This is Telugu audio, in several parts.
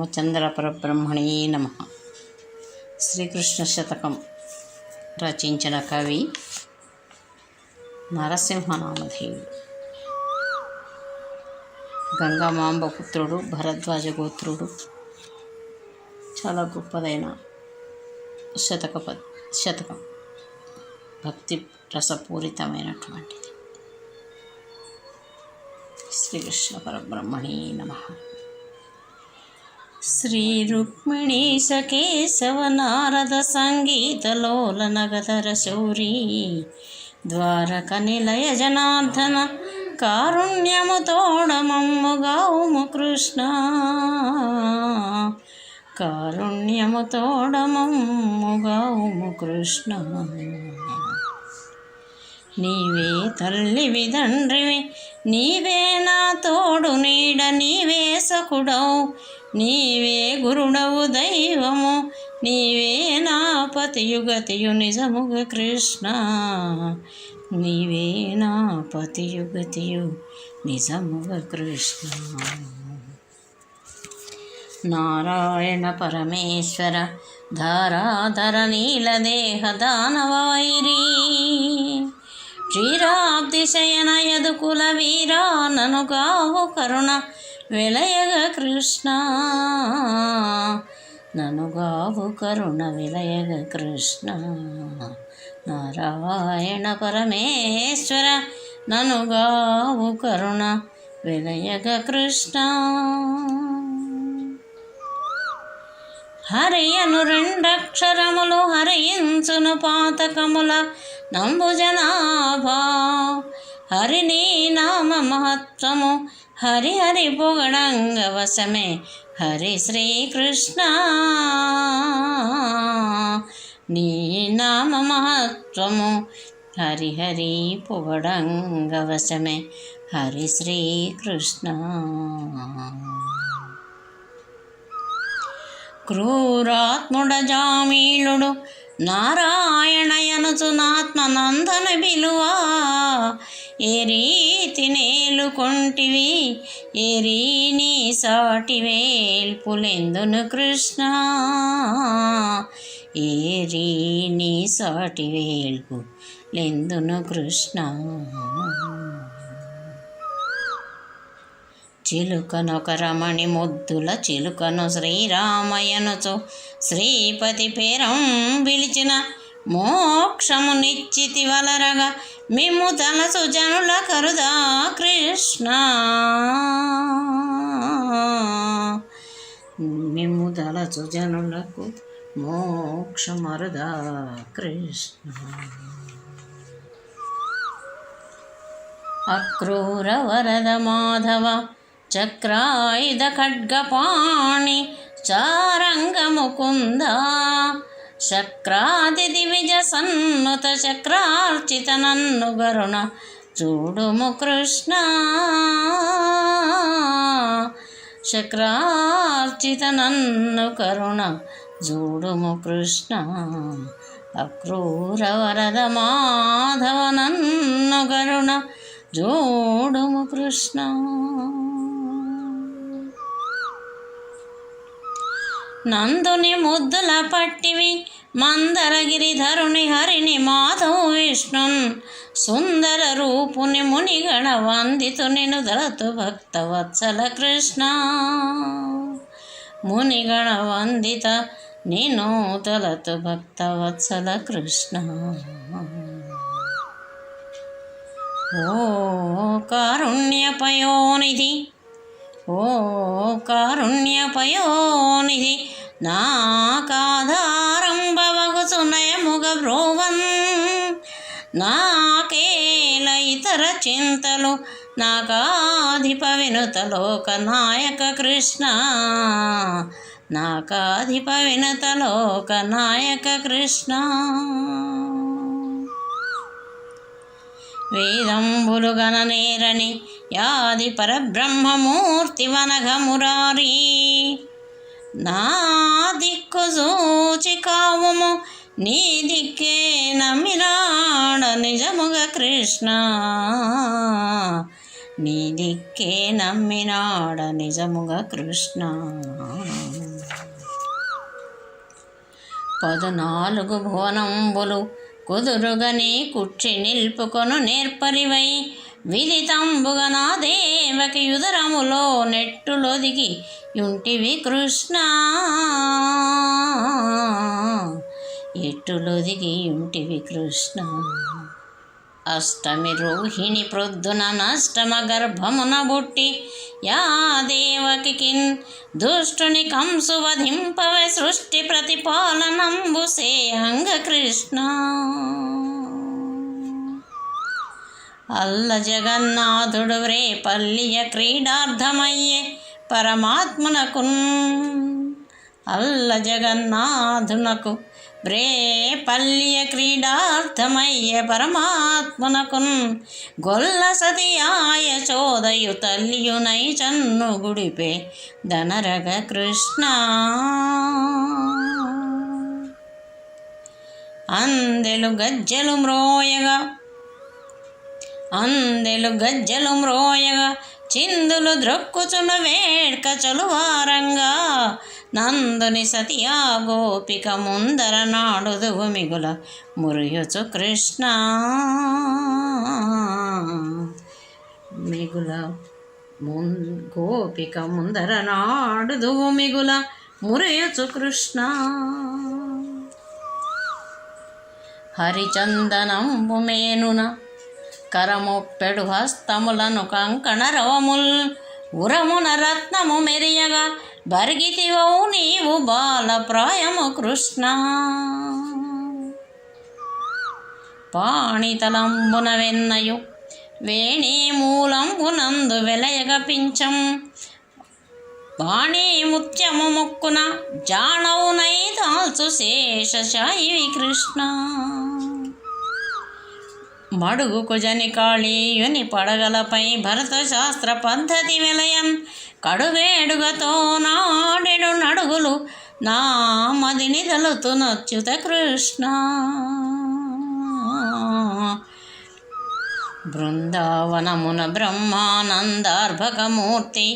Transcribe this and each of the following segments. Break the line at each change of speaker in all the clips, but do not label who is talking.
శ్రీరామచంద్ర పరబ్రహ్మణే నమః. శ్రీకృష్ణ శతకం రచించిన కవి నరసింహనామధేయుడు. గంగమాంబ పుత్రుడు, భరద్వాజ గోత్రుడు. చాలా గొప్పదైన శతకం, భక్తి రసపూరితమైనటువంటిది. శ్రీకృష్ణ పరబ్రహ్మణే నమః. శ్రీ రుక్మిణీశ కేశవ నారద సంగీతలోల నగధర శౌరీ ద్వారక నిలయ జనార్దన కారుణ్యము తోడమమ్ముగావుము కృష్ణ, కారుణ్యము తోడమమ్ముగావుము కృష్ణ. నీవే తల్లివి తండ్రివి, నీవే నా తోడు నీడ, నీవే సకుడవు, నీవే గురుడవు దైవము, నీవే నా పతియుగతియు నిజముగ కృష్ణ, నీవే నా పతియుగతియు నిజముగ కృష్ణ. నారాయణ పరమేశ్వర ధారాధర నీలదేహ దానవైరీ క్షీరాబ్దిశయన యదుకుల వీరా ననుగావు కరుణ విలయగ కృష్ణ, ననుగావు కరుణ విలయగ కృష్ణ. నారాయణ పరమేశ్వర ననుగావు కరుణ విలయగ కృష్ణ. హరియను రెండక్షరములు హరించును పాతకముల నంబుజనాభా, హరిని నామ మహత్వము హరి హరి పొగడంగ వశమే హరి శ్రీకృష్ణ, నీ నామ మహత్వము హరి హరి పొగడంగ వశమే హరి శ్రీకృష్ణ. క్రూరాత్ముడ జామీళుడు నారాయణయనుచునాత్మనందన బిలువా, ఏ రీతి నేలుకొంటివి ఏ రీని సాటి వేల్పులెందును కృష్ణ, ఏ రీని సాటి వేల్పులెందును కృష్ణ. చిలుకనొక రమణి ముద్దుల చిలుకను శ్రీరామయనుచు శ్రీపతి పేరం పిలిచిన మోక్షము నిశ్చితి వలరగా మిమ్ము తలసు జనుల కరుదా కృష్ణ, మిమ్ము తలసు జనులకు మోక్షమరుదా కృష్ణ. అక్రూర వరద మాధవ చక్రాయుధ ఖడ్గపాణి చారంగ ముకుంద, శక్రాది దివిజ సన్నుత చక్రార్చిత నన్ను గరుణ చూడుము కృష్ణ, చక్రార్చిత నన్ను కరుణ చూడుము కృష్ణ. అక్రూర వరద మాధవ నన్ను గరుణ చూడుము కృష్ణ. నందుని ముద్దుల పట్టివి మందరగిరిధరుని హరిని మాధవ విష్ణున్ సుందర రూపుని మునిగణ వందితు నిను దళతు భక్త వత్సల కృష్ణ, మునిగణ వందిత నిను దళతు భక్త వత్సల కృష్ణ. ఓ కారుణ్యపయోనిధి, ఓ కారుణ్యపయోనిధి, నాకాధారంభవగుచు నయముగ బ్రోవన్, నాకేల ఇతర చింతలు నాకాధిప వినుత లోక నాయక కృష్ణ, నాకాధిప వినుత లోక నాయక కృష్ణ. వేదంబులు గణనేరని యాది పరబ్రహ్మమూర్తి వనఘ మురారీ, నా దిక్కు సూచి కావుము నీ దిక్కే నమ్మినాడ నిజముగ కృష్ణ, నీ దిక్కే నమ్మినాడ నిజముగా కృష్ణ. 14 భువనంబులు కుదురుగని కుర్చి నిల్పుకొను నేర్పరివై విదితంబుగా నా దేవకి యుదరములో నెట్టులొదిగి యుంటివి కృష్ణ. ఎట్టులొదిగి యుంటివి కృష్ణ. అష్టమి రోహిణి ప్రొద్దున నష్టమ గర్భమున బుట్టి యా దేవకికిన్ దుష్టుని కంసు వధింపవే సృష్టి ప్రతిపాలనంబు సేయంగ కృష్ణ. అల్ల జగన్నాథుడు రేపల్లియ క్రీడార్థమయ్యే పరమాత్మనకున్. అల్ల జగన్నాథునకు రేపల్లియ క్రీడార్థమయ్యే పరమాత్మనకున్. గొల్ల సతియాయ చోదయు తల్లియునై చన్ను గుడిపే ధనరగ కృష్ణ. అందెలు గజ్జలు మ్రోయగా చిందులు ద్రొక్కుచును వేడ్క చలువారంగా. నందుని సతియా గోపిక ముందర నాడుదువు మిగుల మురియుచు కృష్ణ. గోపిక ముందర నాడుదువు మిగుల మురియుచు కృష్ణ. హరిచందనంబు మేనున కరమొప్పెడు హస్తములను కంకణ రవముల్ ఉరమున రత్నము మెరియగా బర్గితివౌ నీవు బాలప్రాయము కృష్ణ. పాణితలంబున వెన్నయు వేణీ మూలంబునందు వెలయగ పించం వాణీ ముత్యము ముక్కున జాణవునై దాల్చు శేషశాయివి కృష్ణ. మడుగుకు జనికాళీయుని పడగలపై భరత శాస్త్ర పద్ధతి విలయం కడువేడుగతో నాడెడు నడుగులు నా మదిని తలుతునచ్యుత కృష్ణ. బృందావనమున బ్రహ్మానందార్భకమూర్తి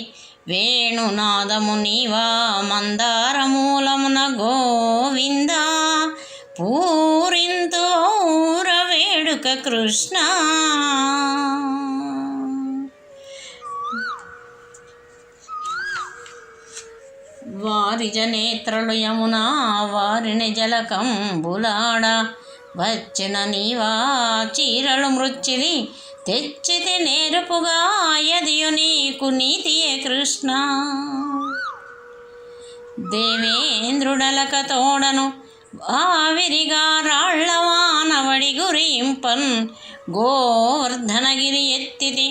వేణునాదము నీవా మందారమూలమున గోవింద పూరింతు ఔర వేడుక కృష్ణ. వారిజ నేత్రలు యమునా వారిని జలకంబులాడ వచ్చిన నీవా చీరలు మృచ్చిలి తెచ్చితి నేరుపుగా యదియు నీకు నీతియే కృష్ణ. దేవేంద్రుడలక తోడను ఆవిరిగా రాళ్లవానవడి గురింపన్ గోవర్ధనగిరి ఎత్తితి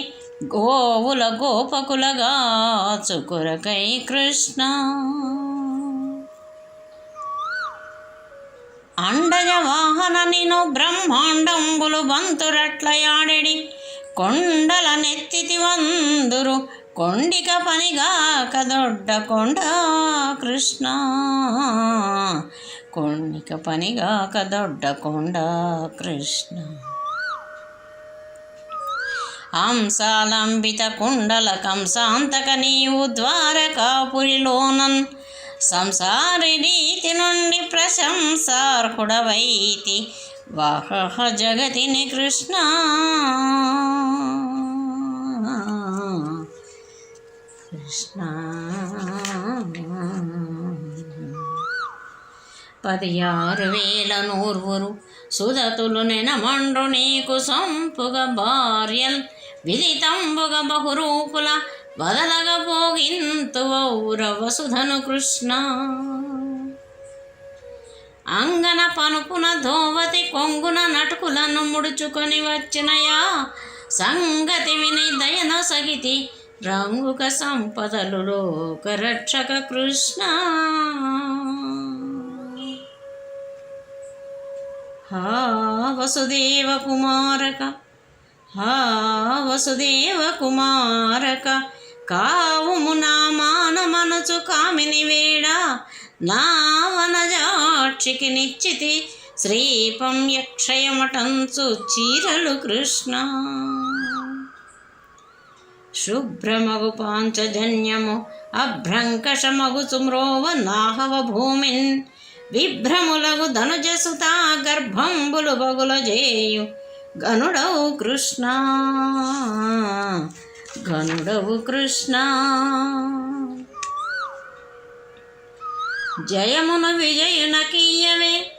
గోవుల గోపకులగా చుకురకై కృష్ణ. అండజ వాహన నిను బ్రహ్మాండంబులు బంతురట్లయాడెడి కొండల నెత్తితి వందురు కొండిక పనిగాక దొడ్డ కొండ కృష్ణ. కొండిక పనిగాక దొడ్డ కొండ కృష్ణ. హంసాలంబిత కుండల కంసాంతక నీవు ద్వారకాపురిలోనన్ సంసారి రీతి నుండి ప్రశంసార్హుడవైతి వాహ జగతిని కృష్ణ. కృష్ణ 16,000 నూర్వురు సుదతులు నెనమండ్రు నీకు సంపుగ భార్యల్ విదితంబుగ బహురూపుల వదలగ పోగింతు వసుధను కృష్ణ. అంగన పనుపున ధోవతి కొంగున నటుకులను ముడుచుకొని వచ్చినయా సంగతి విని దయను సగితి రంగుక సంపదలు లోకరక్షక కృష్ణ. హా వసుదేవ కుమారక హా వసుదేవ కుమారక కావుము నా మానమనుచు కామిని వేడ నా వనజాక్షికి నిశ్చితి శ్రీపం యక్షయమటంచు చీరలు కృష్ణ. శుభ్రమగు పాంచజన్యము అభ్రంకషమగు సుమ్రోవ నాహవ భూమిన్ విభ్రములగు ధనుజసుతా గర్భంబులు బగుల జేయు గనుడవు కృష్ణ గనుడవు కృష్ణ. జయమున విజయున కీయవే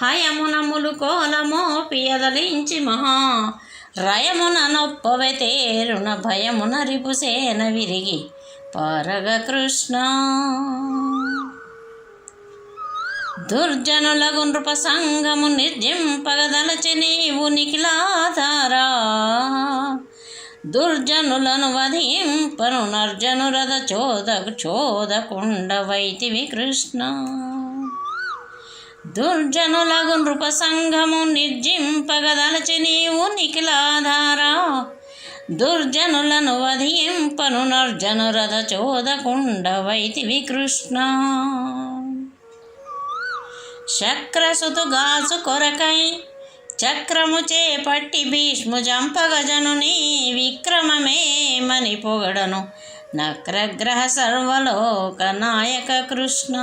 హయమున ములుకోలమో పియదలించి మహా రయమున నొప్పవే తేరున భయమున రిపుసేన విరిగి పారగ కృష్ణ. దుర్జనులగు నృప సంగము నిర్జింపగదలచి నీవు నిఖిలాధారా దుర్జనులను వధింపను నర్జనురథ చోదకుండవైతివి కృష్ణ. దుర్జనులగు నృప సంఘము నిర్జింపగదలచి నీవు నిఖిలాధారా దుర్జనులను వధింపను నర్జనురథ చోదకుండవైతివి కృష్ణ. శక్రసుతుగాసు కొరకై చక్రము చేపట్టి భీష్ము జంపగజనుని విక్రమమేమని పొగడను నక్రగ్రహ సర్వలోక నాయక కృష్ణ.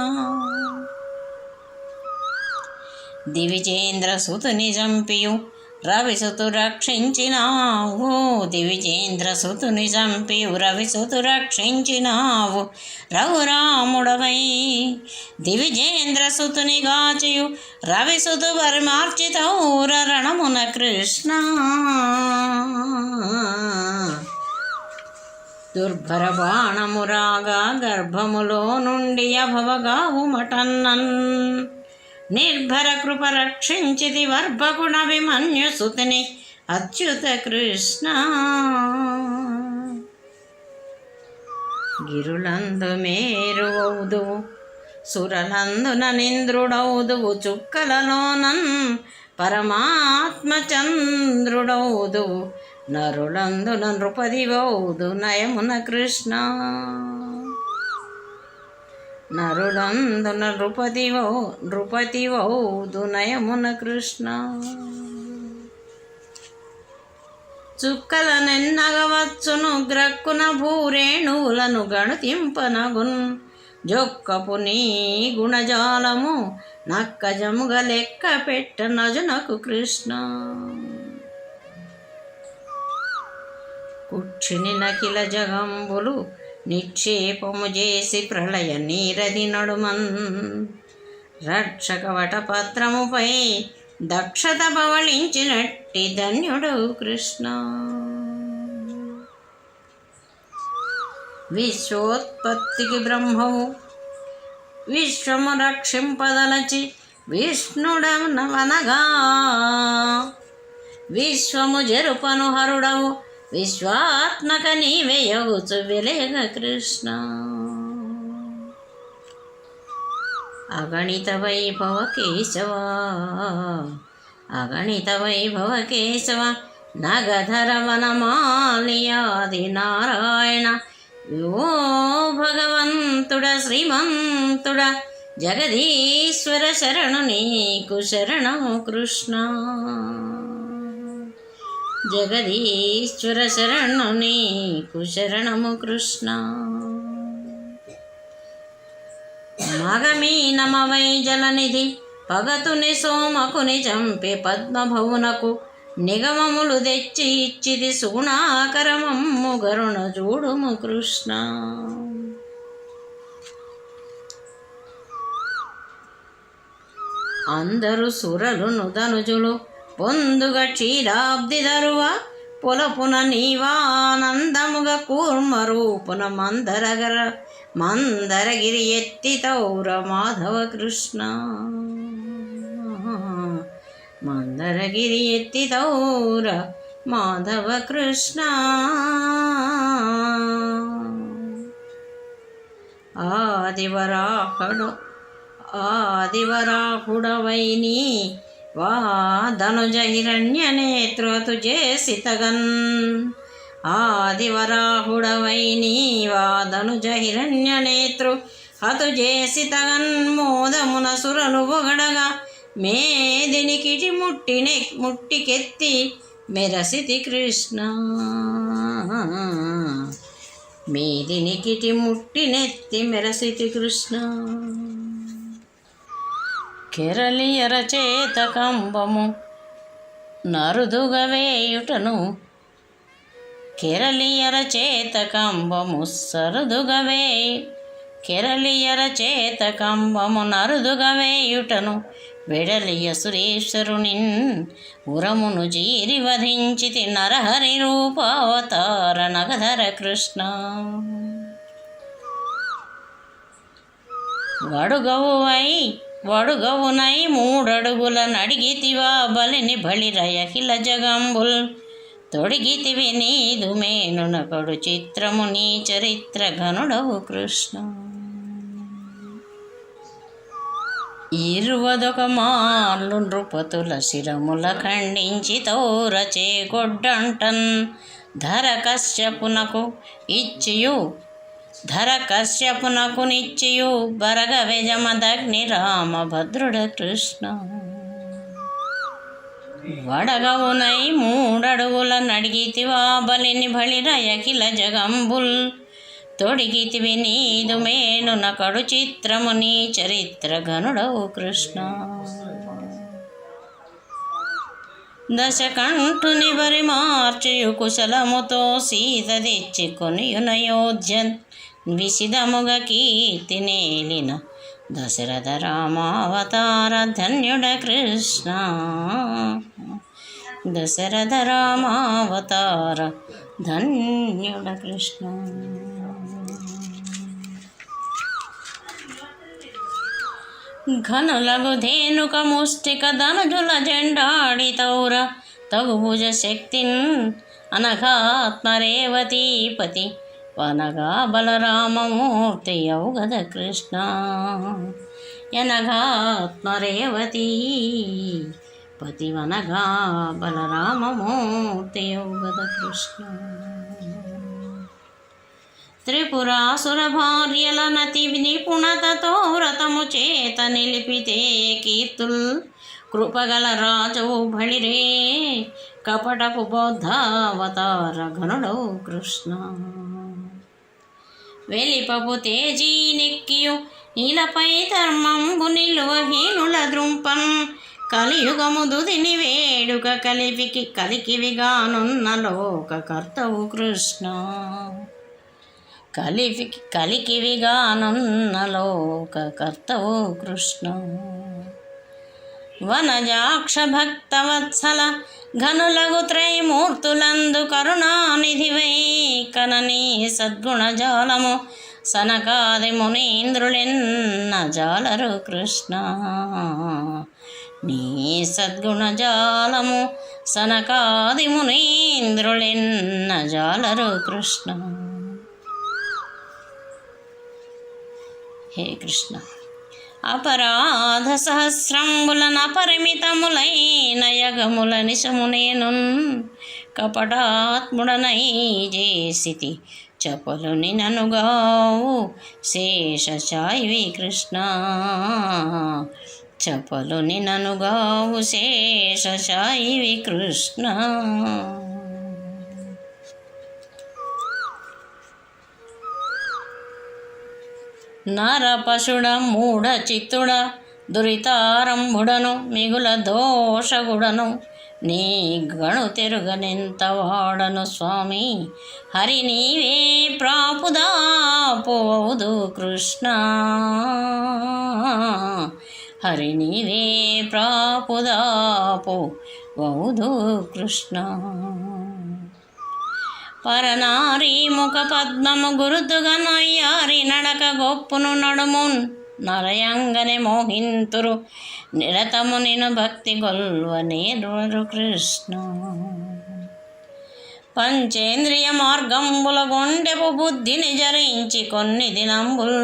దివిజేంద్ర సుతుని జంపియు రవిసుతు రక్షించినావు దివిజేంద్ర సుతుని చంపియు రవిసుతు రక్షించినావు రఘురాముడవై దివిజేంద్ర సుతుని గాచియు రవిసుతు పరిమార్చితౌర రణమున కృష్ణ. దుర్భర బాణమురాగా గర్భములో నుండి అభవగావు మటన్నన్ నిర్భర కృప రక్షించితి వర్భకుడభిమన్యు సుతుని అచ్యుత కృష్ణ. గిరులందు మేరువౌదువు సురలందున నింద్రుడౌదువు చుక్కలలోనన్ పరమాత్మ చంద్రుడౌదువు నరులందున నృపదివౌదు నయమున కృష్ణ. నరులందున నృపతివౌదు నయమున కృష్ణ. చుక్కల నెన్నగవచ్చును గ్రక్కున భూరేణువులను గణతింపనగున్ జొక్కపు నీ గుణజాలము నక్కజముగ లెక్క పెట్ట నజునకు కృష్ణ. కుక్షిని నకిల జగంబులు నిక్షేపము చేసి ప్రళయ నీరది నడుమన్ రక్షక వటపత్రముపై దక్షత పవళించినట్టి ధన్యుడు కృష్ణ. విశ్వోత్పత్తికి బ్రహ్మవు విశ్వము రక్షింపదలచి విష్ణుడవనగా విశ్వము జరుపను హరుడవు విశ్వాత్మక నీవే యగుచు వెలేగ కృష్ణ. అగణిత వైభవ కేశవ అగణిత వైభవ కేశవ నగధర వనమాలియాది నారాయణ ఓ భగవంతుడ శ్రీమంతుడ జగదీశ్వర శరణు నీకు శరణము కృష్ణ. జగదీశ్వర శరణు నీకు శరణము కృష్ణ. మగమీనమవై జలనిధి పగతుని సోమకుని చంపే పద్మభవునకు నిగమములు తెచ్చి ఇచ్చిది సుగుణాకరమమ్ము గరుణ చూడుము కృష్ణ. అందరు సురలును ధనుజులు పొందుగ క్షీరాబ్ది దరువ పొలపున నీవానందముగ కూర్మ రూపున మందరగిరి ఎత్తి తౌర మాధవ కృష్ణ. మందరగిరి ఎత్తి తౌర మాధవ కృష్ణ. ఆదివరాహుడవైని వాధనుజ హిరణ్య నేత్రతు చేసి తగన్ ఆదివరాహుడవైని వాధనుజ హిరణ్య నేత్రు హతు చేసి తగన్ మోదమున సురను పొగడగా మేదినికిటి ముట్టికెత్తి మెరసితి కృష్ణ. మీది నికిటి ముట్టినెత్తి మెరసితి కృష్ణ. కెరలియర చేత కంబము నరుదుగవేయుటను, కెరలియర చేత కంబము సరుదుగవే, కెరలియర చేత కంబము నరుదుగవేయుటను వెడలియ సురేశ్వరునిన్ ఉరమును జీరి వధించితి నరహరి రూపావతార నగధర కృష్ణ. వడుగవునై మూడడుగుల నడిగితివా బలిని బలిరయహిల జగంబుల్ తొడిగితివి నీదు మేనునకడు చిత్రము నీ చరిత్ర ఘనుడవు కృష్ణ. 21 మార్లు నృపతుల శిరముల ఖండించి తౌరచే గొడ్డంటన్ ధర కశ్యపునకు నిచ్చియు బరగ వెజమదగ్ని రామభద్రుడ కృష్ణ. వడగవునై మూడడుగుల నడిగితివా బలిని బలిరయకిల జగంబుల్ తొడిగితివి నీదు మేనునకడు చిత్రము నీ చరిత్ర ఘనుడవు కృష్ణ. దశకంఠుని బరి మార్చియు కుశలముతో సీత తెచ్చి కొనియునయోధ్య విసిదముగ కీర్తి నేలిన దశరథ రామావతార ధన్యుడ కృష్ణ. దశరథ రామావతార ధన్యుడ కృష్ణ. ఘనులగు ధేనుక ముష్టిక ధనుజుల జెండాడి తౌర తగుభుజ శక్తిన్ అనఘాత్మరేవతీపతి వనగా బలరామమూర్తి యౌగద కృష్ణ. యనఘాత్మరేవతీ పతి వనగా బలరామమూర్తి యౌగద కృష్ణ. త్రిపురాసుర భార్యల నతి నిపుణతతో వ్రతము చేత నిలిపితే కీర్తుల్ కృపగల రాజవు బళిరే కపటపు బౌద్ధావతార ఘనుడవు కృష్ణ. వెలిపపు తేజీ నెక్కియు ఇలపై ధర్మంబు నిలువహీనుల ద్రుంపన్ కలియుగము దుదిని వేడుక కలికివిగానున్న లోక కర్తవు కృష్ణ. కలికివిగానున్న లోక కర్తవు కృష్ణ. వనజాక్ష భక్తవత్సల ఘనులగు త్రైమూర్తులందు కరుణానిధివై కననీ సద్గుణజాలము సనకాది మునీంద్రులెన్న జాలరు కృష్ణ. నీ సద్గుణజాలము సనకాది మునీంద్రులెన్న జాలరు కృష్ణ. హే కృష్ణ, అపరాధ సహస్రంబులన పరిమితములైన యగముల నిశమునేను కపటాత్ముడనై చేసితి చపలుని ననుగావు శేషశాయివి కృష్ణ. చపలుని ననుగావు శేషశాయివి కృష్ణ. నరపశుడ మూఢ చిత్తుడ దురితారంభుడను మిగుల దోషగుడను నీ గణు తెరుగనెంత వాడను స్వామి. హరి నీవే ప్రాపుదాపోవదు కృష్ణ. హరి నీవే ప్రాపుదాపోవదు కృష్ణ. పరనారీ ముఖ పద్మము గురుతుగా నయ్యారి నడక గొప్పును నడుమున్ నరయంగనే మోహింతురు నిరతము నిను భక్తి గొల్వనేరు కృష్ణ. పంచేంద్రియ మార్గంబుల గొండెపు బుద్ధిని జరించి కొన్ని దినంబుల్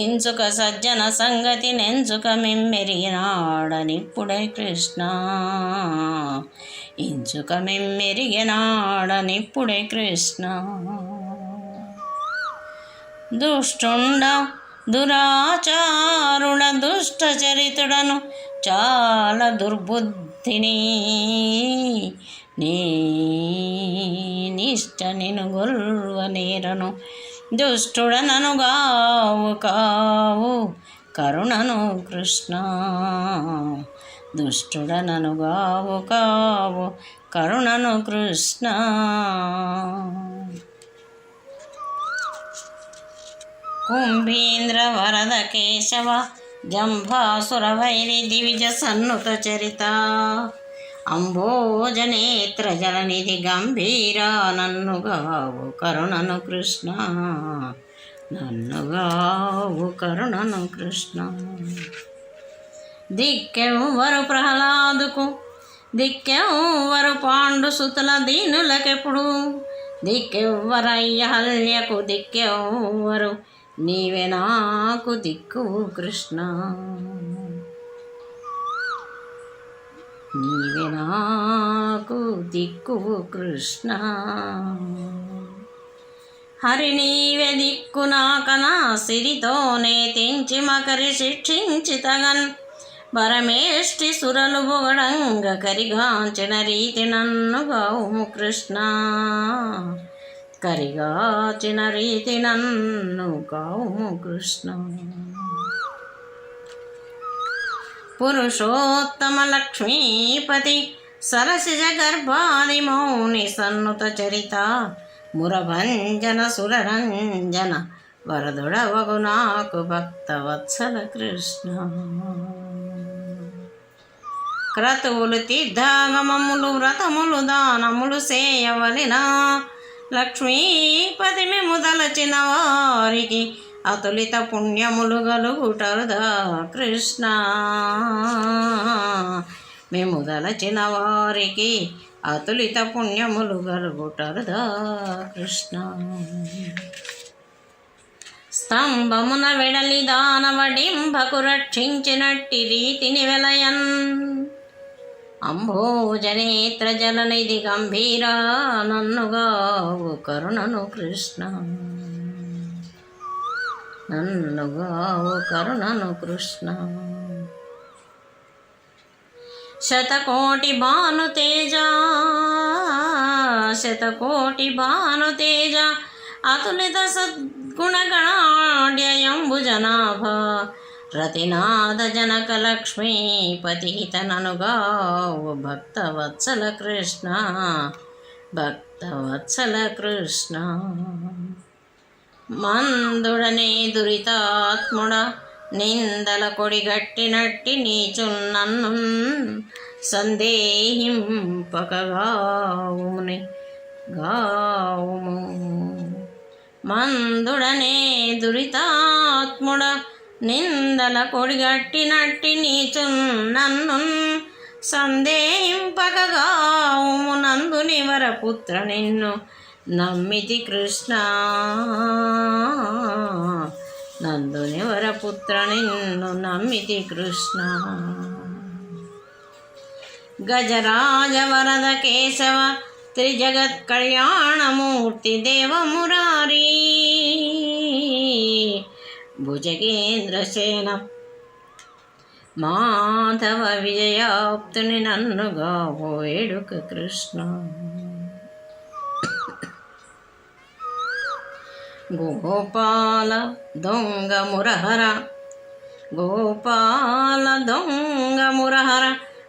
ఇంచుక సజ్జన సంగతి నెంచుక మెమ్మెరిగినాడనిప్పుడే కృష్ణ. ఇంచుక మెమ్మెరిగినాడనిప్పుడే కృష్ణ. దుష్టుండ దురాచారుడ దుష్ట చరితుడను చాలా దుర్బుద్ధిని నిష్ట నిను గొల్వ నేరను దుష్టుడనను గావు కావు కరుణను కృష్ణ దుష్టుడనను గావు కావు కరుణను కృష్ణ కుంభీంద్ర వరద కేశవ జంభాసుర వైరి దివిజ సన్నుత చరిత అంబోజనేత్ర జలనిధి గంభీర నన్నుగావు కరుణను కృష్ణ నన్నుగావు కరుణను కృష్ణ దిక్కెవ్వరు ప్రహ్లాదుకు దిక్కెవ్వరు పాండు సుతుల దీనులకెప్పుడు దిక్కెవ్వరయ్య హల్యకు దిక్కెవ్వరు నీవే నాకు దిక్కువు కృష్ణ నీవే నాకు దిక్కువు కృష్ణ హరి నీవే దిక్కు నాకనా సిరితోనే తెంచి మకరి శిక్షించి తగన్ పరమేష్టి సురలు బొగడంగ కరిగాంచిన రీతి నన్ను గావుము కృష్ణ కరిగాచిన రీతి నన్ను గావుము కృష్ణ పురుషోత్తమ లక్ష్మీపతి సరసిజ గర్భాది మౌని సన్నుత చరిత మురభంజన సురరంజన వరదుడవగు నాకు భక్త వత్సల కృష్ణ క్రతువులు తీర్థాగమములు వ్రతములు దానములు సేయవలిన లక్ష్మీపతి మెముదలచిన వారికి అతులిత పుణ్యములు గలుగుటరుదా కృష్ణ మెముదలచిన వారికి అతులిత పుణ్యములు గలుగుటరుదా కృష్ణ స్తంభమున వెడలి దానవడింభకు రక్షించినట్టి రీతిని వెలయన్ అంబోజనేత్ర జలనిధి గంభీర నన్నుగావు కరుణను కృష్ణ నన్నుగావు కరుణను కృష్ణ శతకోటి భానుతేజ శతకోటి భానుతేజ అతులిత సద్గుణగణాడ్యయంబు జనాభ రతినాథ జనక లక్ష్మీపతితననుగావు భక్తవత్సల కృష్ణ భక్తవత్సల కృష్ణ మందుడనే దురితాత్ముడ నిందల కొడిగట్టినట్టి నీచున్నన్ను సందేహింపకగావుని గావుము మందుడనే దురితాత్ముడ నిందల కొడిగట్టినట్టి నీచున్నన్ను సందేహింపకగావుము నందుని వరపుత్ర నిన్ను నమ్మితి కృష్ణ నందుని వరపుత్ర నిన్ను నమ్మితి కృష్ణ గజరాజ వరద కేశవ త్రిజగత్ కళ్యాణమూర్తి దేవమురారీ భుజగేంద్రసేన మాధవ విజయాప్తుని నన్నుగా వేడుక కృష్ణ గోపాల దొంగ మురహర గోపాల దొంగ మురహర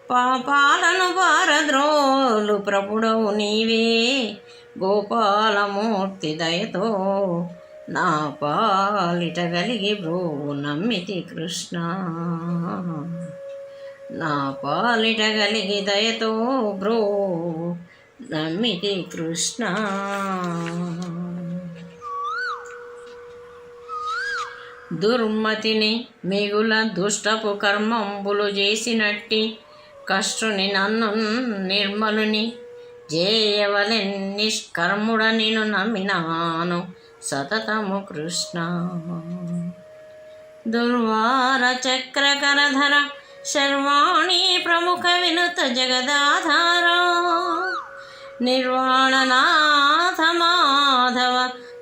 పాపాలను పారద్రోలు ప్రభుడవు నీవే గోపాలమూర్తి దయతో నా పాలిట కలిగి బ్రోవు నమ్మితి కృష్ణ నా పాలిట కలిగి దయతో బ్రో నమ్మితి కృష్ణ దుర్మతిని మిగుల దుష్టపు కర్మంబులు చేసినట్టి కష్టుని నన్ను నిర్మలుని చేయవలెన్ నిష్కర్ముడ నిన్ను నమ్మినాను సతతము కృష్ణ దుర్వార చక్రకరధర శర్వాణి ప్రముఖ వినుత జగదాధార నిర్వాణనాథ మాధవ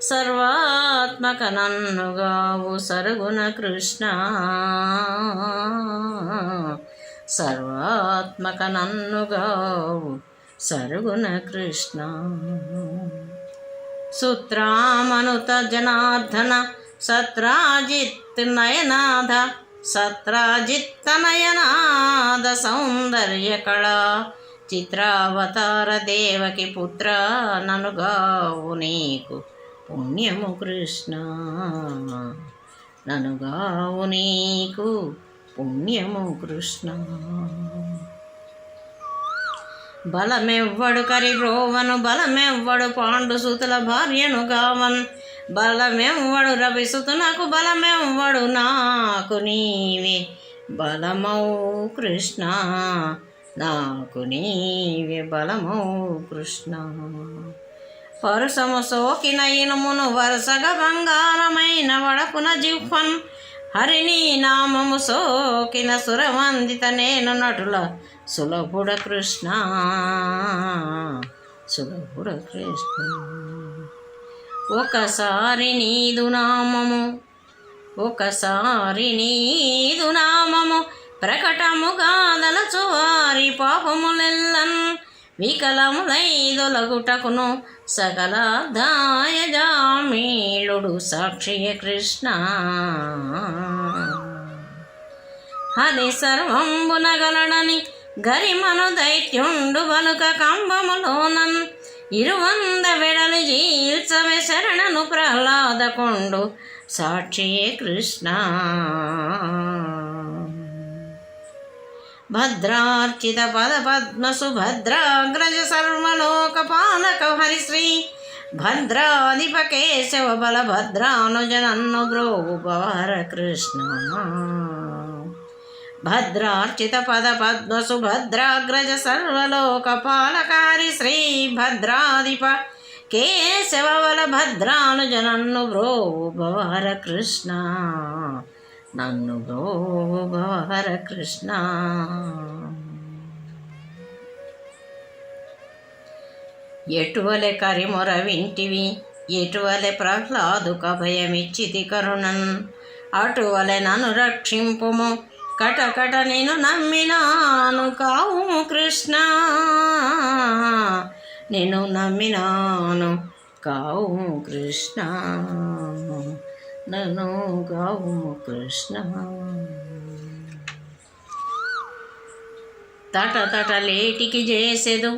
సర్వాత్మక నన్నుగావు సరుగుణ కృష్ణ సర్వాత్మక నన్నుగావు సరుగున కృష్ణ. సూత్రామనుత జనార్దన సత్రాజిత్ నయనాథ సత్రాజిత్తనయనాద సౌందర్య కళా చిత్రావతార దేవకి పుత్ర ననుగావు నీకు పుణ్యము కృష్ణ. ననుగావు నీకు పుణ్యము కృష్ణ. బలమెవ్వడు కరిబ్రోవను బలమెవ్వడు పాండుసుతుల భార్యను గావన్ బలమెవ్వడు రవిసుతునకు బలమెవ్వడు నాకు నీవే బలమౌ కృష్ణ. నాకు నీవే బలమౌ కృష్ణ. పరుసము సోకిన ఇనుమును వరుసగా బంగారమైన వడపున జిహ్వన్ హరిని నామము సోకిన సురవందిత నేను నటుల సులభుడ కృష్ణ. సులభుడ కృష్ణ. ఒకసారి నీదు నామము ప్రకటముగా దలచు వారి పాపములెల్లన్ వికలములైదొలగుటకును సకలాదాయ జామీళుడు సాక్షియ కృష్ణ. హరి సర్వంబునగలడని గరిమను దైత్యుండు బలుక కంబములోనన్ 200 వెడలు జీల్చవే శరణను ప్రహ్లాదకుండు సాక్షియే కృష్ణ. భద్రార్చిత పద పద్మ సుభద్రాగ్రజ సర్వలోకపాలక హరిశ్రీ భద్రాధిప కేశవ బల భద్రానుజనన్ను బ్రోవు భవహర కృష్ణ. భద్రార్చిత పద పద్మ సుభద్రాగ్రజ సర్వలోకపాలక హరిశ్రీ భద్రాధిప కేశవ బల భద్రానుజనన్ను బ్రోవు భవహర కృష్ణ. నన్ను బ్రోవు భవహర కృష్ణ. ఎటువలె కరిమొర వింటివి ఎటువలె ప్రహ్లాదుక భయమిచ్చితి కరుణన్ అటువలె నన్ను రక్షింపుము కటకట నేను నమ్మినాను కావుము కృష్ణ. నేను నమ్మినాను కావుము కృష్ణ. నన్ను కావుము కృష్ణ. తట తట లేటికి చేసెదు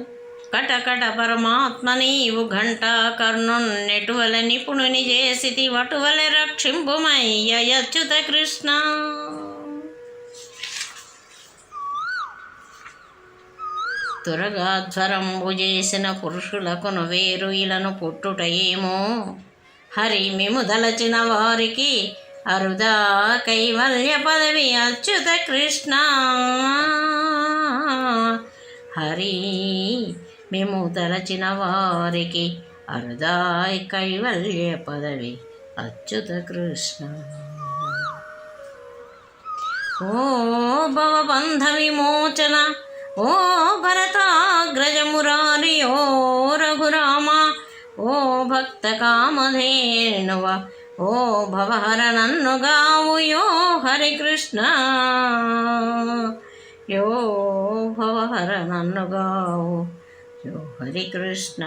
కటకట పరమాత్మ నీవు ఘంటా కర్ణున్నెటువల నిపుణుని చేసితి వటువల రక్షింపుమయ్య అచ్యుత కృష్ణ. త్వరగా జ్వరంబు చేసిన పురుషులకును వేరు ఇలను పుట్టుట ఏమో హరి మిము దలచిన వారికి అరుదా కైవల్య పదవి అచ్యుత కృష్ణ. హరి మేము తలచిన వారికి అరుదా కైవల్య పదవి అచ్యుత కృష్ణ. ఓ భవబంధ విమోచన ఓ భరతాగ్రజ మురారి ఓ రఘురామ ఓ భక్త కామధేనువ ఓ భవహర నన్ను గావు యో హరికృష్ణ. యో భవహర నన్ను గావు యో హరికృష్ణ.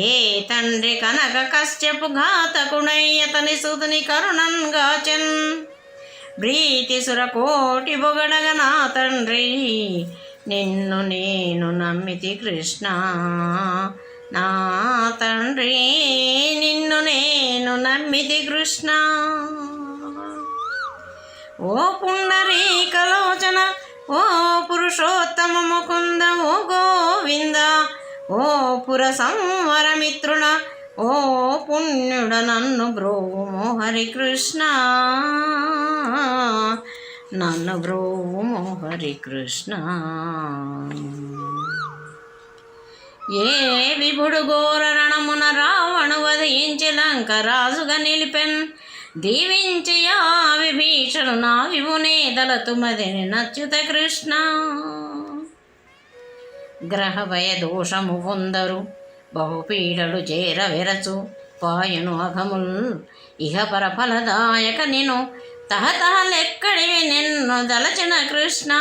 ఏ తండ్రి కనక కశ్యపు ఘాతకుడై అతని సుతుని కరుణన్ గాచన్ ప్రీతి సురకోటి బొగడగ నా తండ్రి నిన్ను నేను నమ్మితి కృష్ణ. నా తండ్రి నిన్ను నేను నమ్మితి కృష్ణ. ఓ పుండరీకలోచన ఓ పురుషోత్తమ ముకుంద ఓ గోవింద ఓ పుర సంవర మిత్రుడ ఓ పుణ్యుడ నన్ను బ్రోవుమో హరికృష్ణ. నన్ను బ్రోవుమో హరికృష్ణ. ఏ విభుడు ఘోర రణమున రావణు వధించి లంక రాజుగా నిలిపెన్ దీవించి ఆ విభీషణు నా విభునే దళతుమదిని నచ్యుత కృష్ణ. గ్రహభయ దోషము పొందరు బహుపీడలు చేర వెరచు పాయను అఘముల్ ఇహ పర ఫలదాయక నిను తహతహలెక్కడివి నిన్ను నిన్ను దలచిన కృష్ణ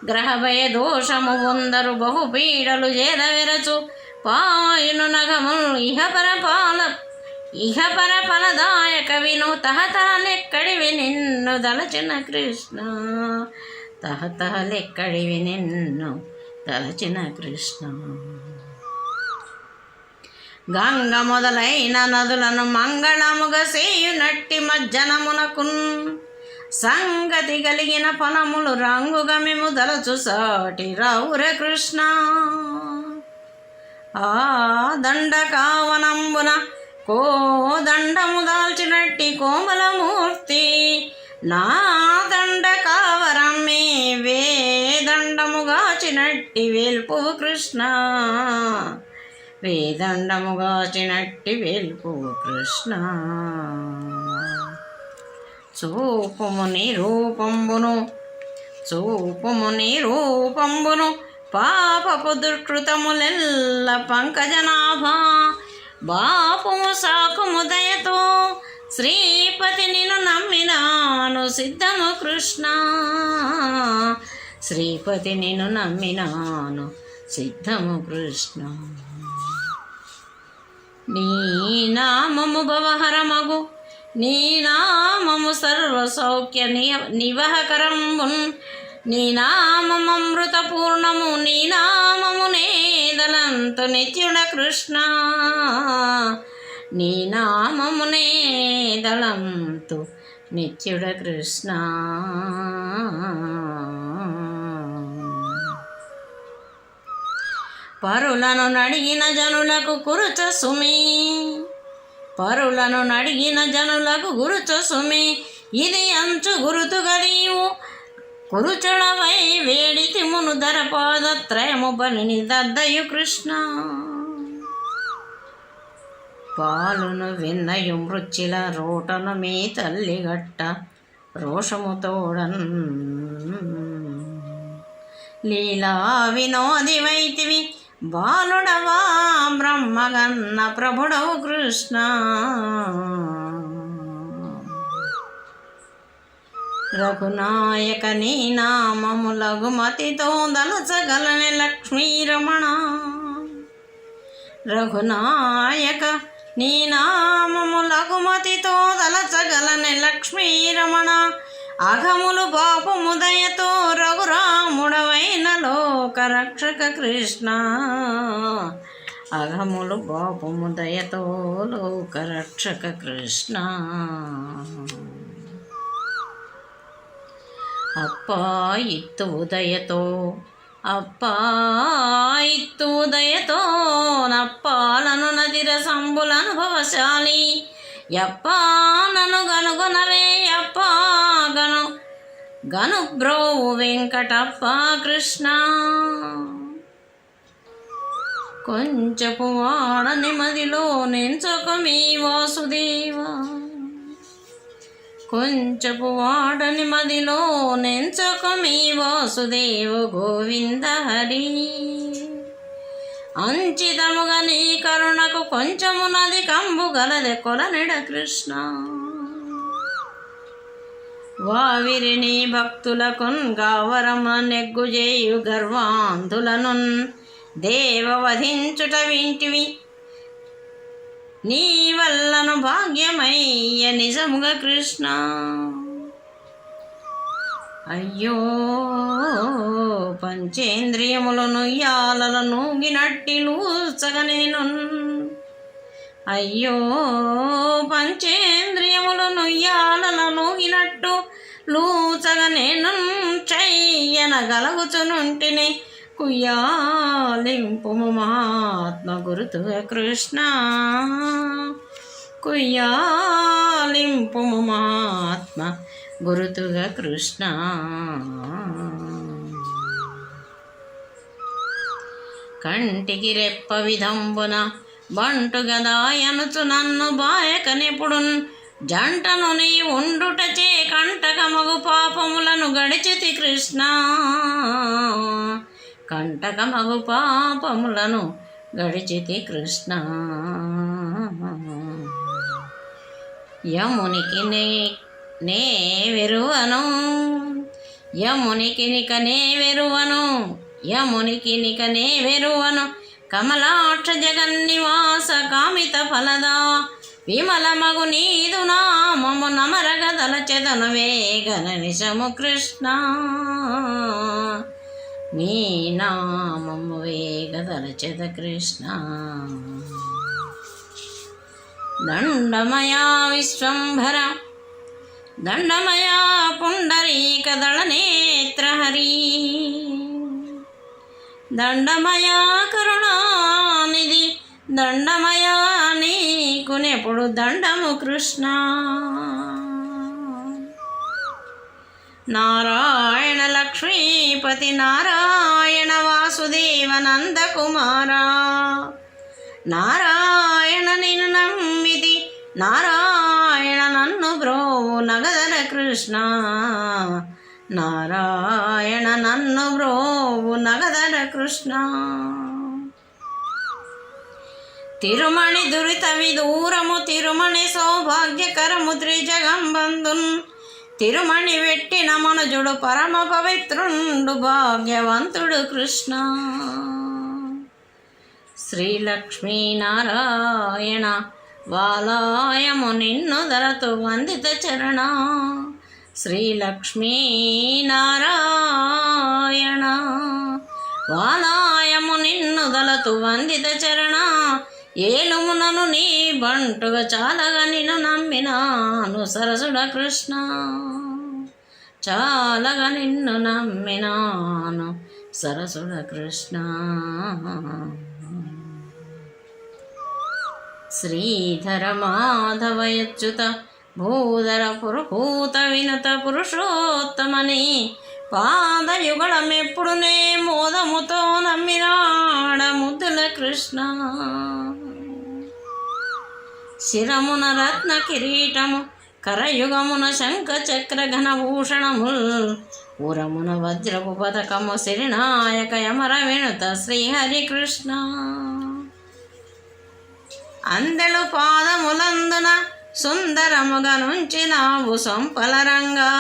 గ్రహభయ దోషము ఉందరు బహుపీడలు చేదవెరచు పాయును నగములు ఇహపర ఫలదాయక విను తహతహలెక్కడివి నిన్ను దలచిన కృష్ణ తహతహలెక్కడివి నిన్ను దలచిన కృష్ణ గంగ మొదలైన నదులను మంగళముగా సేయునట్టి మజ్జనమునకున్ సంగతి కలిగిన ఫలములు రంగుగా మేము దలచు సాటి రావుర కృష్ణ ఆ దండకావనంబున కోదండము దాల్చినట్టి కోమలమూర్తి నా దండకావరమ్మే వేదండముగాచినట్టి వేల్పు కృష్ణ వేదండముగాచినట్టి వేల్పు కృష్ణ చూపుము నీ రూపంబును పాపపు దుష్కృతములెల్ల పంకజనాభా బాపుము సాకుము దయతో శ్రీపతి నిన్ను నమ్మినాను సిద్ధము కృష్ణ శ్రీపతి నిన్ను నమ్మినాను సిద్ధము కృష్ణ నీ నామము భవహరమగు నీ నామము సర్వసౌఖ్య నివహకరంబున్ నీ నామమృతపూర్ణము నీ నామము నేదలంతు నిత్యుడ కృష్ణ నీ నామము నేదలంతు నిత్యుడ కృష్ణ పరులను నడిగిన జనులకు కురుచ సుమి పరులను నడిగిన జనులకు గురుచ సుమి ఇది అంచు గురుతుగా నీవు కురుచుడవై వేడితి మును ధరపాదత్రయము బలిని దద్దయు కృష్ణ పాలును వెన్నయు మృచ్చిల రోటను మీ తల్లిగట్ట రోషము తోడన్ లీలా వినోది వైతివి బాలుడవా బ్రహ్మగన్న ప్రభుడవు కృష్ణ రఘునాయక నీ నామము లఘుమతితో దలచగలని లక్ష్మీరమణ రఘునాయక నీ నామము లఘుమతితో దలచగలని లక్ష్మీరమణ అఘములు పాపము దయతో రఘురాముడవైన లోకరక్షక కృష్ణ అఘములు పాపము దయతో లోకరక్షక కృష్ణ అప్పాయిత్తు ఉదయతో నప్పాలను నదిర సంబులను భవశాలి యప్పానను గనుగొనవే గను బ్రోవు వెంకటప్ప కృష్ణ కొంచెపు వాడని మదిలో నెంచొక మీ వాసుదేవా కొంచెపు వాడని మదిలో నెంచొక మీ వాసుదేవ గోవింద హరి అంచితముగా నీ కరుణకు కొంచెము నది కంబు గలదె కొలనెడ కృష్ణ వావిరిని భక్తులకున్ గావరమ నెగ్గుజేయు గర్వాంధులనున్ దేవవధించుట వింటివి నీ వల్లను భాగ్యమయ్య నిజముగా కృష్ణ అయ్యో పంచేంద్రియములను యాలలను నూగినట్టి లూచగనేను అయ్యో పంచేంద్రియములను యాలలను నూగినట్టు లూచగనేను చెయ్యనగలుగుచునుంటిని కుయ్యాలింపుము మహాత్మ గురుతుగా కృష్ణ కుయ్యాలింపుము మహాత్మ గురుతుగా కృష్ణ కంటికి రెప్ప విధంబున బంటు గదాయనుచు నన్ను బాయకనెప్పుడున్ జంటను నీ ఉండుటచే కంటకమగు పాపములను గడిచితి కృష్ణ కంటకమగు పాపములను గడిచితి కృష్ణ నే వెరువను, యమునికి నిక నే వెరువను, యమునికి నిక నే వెరువను. కమలాక్ష జగన్నివాస కామిత ఫలదా, విమల మగు నీదు నామము నమరగ తలచెదను వేగన నిశము కృష్ణ. నీ నామము వేగ తలచెద కృష్ణ. దండమయా విశ్వంభర, దండమయా పుండరీకదళ నేత్ర హరి, దండమయా కరుణానిధి, దండమయా నీకునెప్పుడు దండము కృష్ణ. నారాయణ లక్ష్మీపతి, నారాయణ వాసుదేవ నందకుమారా, నారాయణ నిన్ను నమ్మిది, నారాయణ నన్ను బ్రోవు నగదర కృష్ణ. నారాయణ నన్ను బ్రోవు నగదర కృష్ణ. తిరుమణి దురిత విదూరము, తిరుమణి సౌభాగ్యకరము, త్రిజగంబంధున్ తిరుమణి వెట్టిన మనుజుడు పరమ పవిత్రుండు, భాగ్యవంతుడు కృష్ణ. శ్రీలక్ష్మీనారాయణ వాలాయము నిన్ను దరతు వందిత చరణ. శ్రీలక్ష్మీనారాయణ వాలాయము నిన్ను దలతు వందిత చరణ. ఏలుమునను నీ బంటుగా చాలగా నిన్ను నమ్మినాను సరసుడ కృష్ణ. చాలగా నిన్ను నమ్మినాను సరసుడ కృష్ణ. శ్రీధర మాధవయచ్యుత భూధర పురుహూత వినుత పురుషోత్తమని, పాదయుగళమెప్పుడు నే మోదముతో నమ్మినాడ ముద్దుల కృష్ణ. శిరమున రత్న కిరీటము, కరయుగమున శంఖ చక్ర ఘనభూషణముల్, ఉరమున వజ్రపు పథకము, శ్రీనాయక యమర వినుత శ్రీహరికృష్ణ. అందెలు పాదములందున సుందరముగా నుంచినావు సొంపలరంగా,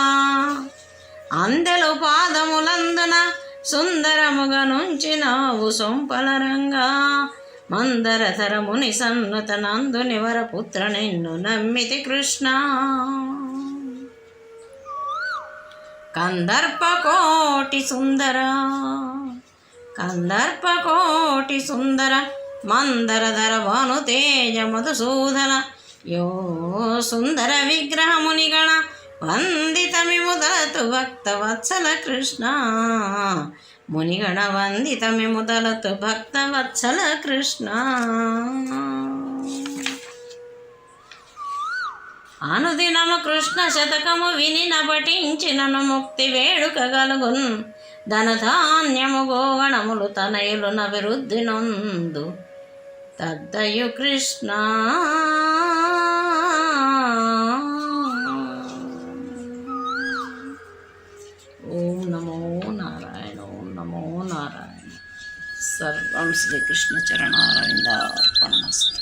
అందెలు పాదములందున సుందరముగా నుంచినావు సొంపలరంగా. మందరధర ముని సన్నత నందుని వరపుత్ర నిన్ను నమ్మితి కృష్ణ. కందర్పకోటి సుందర, కందర్పకోటి సుందర, మందరధర భాను తేజ మధుసూదన, యో సుందర విగ్రహమునిగణ వందితమిము దలతు భక్త వత్సల కృష్ణ. మునిగణ వందితమిము దలతు భక్త వత్సల కృష్ణ. అనుదినము కృష్ణ శతకము వినిన పఠించినను ముక్తి వేడుక గలుగున్. ధనధాన్యము గోగణములు తనయులు నభివృద్ధి నొందు తద్దయు కృష్ణ. ఓం నమో నారాయణ, ఓం నమో నారాయణ. సర్వం శ్రీకృష్ణ చరణారవిందార్పణమస్తు.